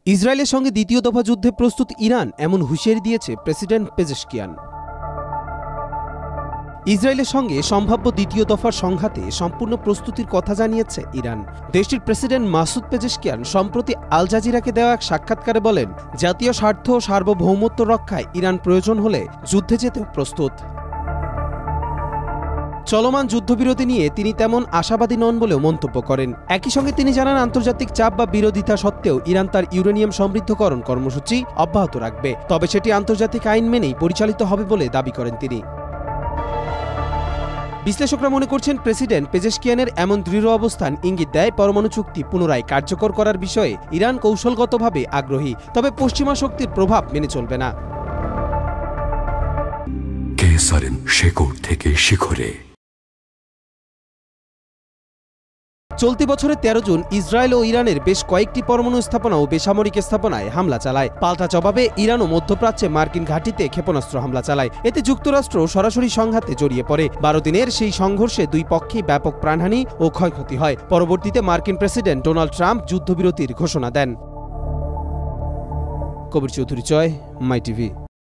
ইসরায়েলের সঙ্গে দ্বিতীয় দফা যুদ্ধে প্রস্তুত ইরান এমন হুঁশিয়ারি দিয়েছে প্রেসিডেন্ট পেজেশকিয়ান। ইসরায়েলের সঙ্গে সম্ভাব্য দ্বিতীয় দফার সংঘাতে সম্পূর্ণ প্রস্তুতির কথা জানিয়েছে ইরান। দেশটির প্রেসিডেন্ট মাসুদ পেজেশকিয়ান সম্প্রতি আল জাজিরাকে দেওয়া এক সাক্ষাৎকারে বলেন, জাতীয় স্বার্থ ও সার্বভৌমত্ব রক্ষায় ইরান প্রয়োজন হলে যুদ্ধে যেতেও প্রস্তুত। চলমান যুদ্ধবিরতি নিয়ে তিনি তেমন আশাবাদী নন বলেও মন্তব্য করেন। একই সঙ্গে তিনি জানান, আন্তর্জাতিক চাপ বা বিরোধিতা সত্ত্বেও ইরান তার ইউরেনিয়াম সমৃদ্ধকরণ কর্মসূচি অব্যাহত রাখবে, তবে সেটি আন্তর্জাতিক আইন মেনেই পরিচালিত হবে বলে দাবি করেন তিনি। বিশ্লেষকরা মনে করছেন, প্রেসিডেন্ট পেজেশকিয়ানের এমন দৃঢ় অবস্থান ইঙ্গিত দেয় পরমাণু চুক্তি পুনরায় কার্যকর করার বিষয়ে ইরান কৌশলগতভাবে আগ্রহী, তবে পশ্চিমা শক্তির প্রভাব মেনে চলবে না। শেকড় থেকে শিখরে। চলতি বছরের 13 জুন ইসরায়েল ও ইরানের বেশ কয়েকটি পরমাণু স্থাপনা ও বেসামরিক স্থাপনায় হামলা চালায়। পাল্টা জবাবে ইরানও মধ্যপ্রাচ্যে মার্কিন ঘাঁটিতে ক্ষেপণাস্ত্র হামলা চালায়। এতে যুক্তরাষ্ট্র সরাসরি সংঘাতে জড়িয়ে পড়ে। 12 দিনের সেই সংঘর্ষে দুই পক্ষেই ব্যাপক প্রাণহানি ও ক্ষয়ক্ষতি হয়। পরবর্তীতে মার্কিন প্রেসিডেন্ট ডোনাল্ড ট্রাম্প যুদ্ধবিরতির ঘোষণা দেন। কবির চৌধুরী, মাই টিভি।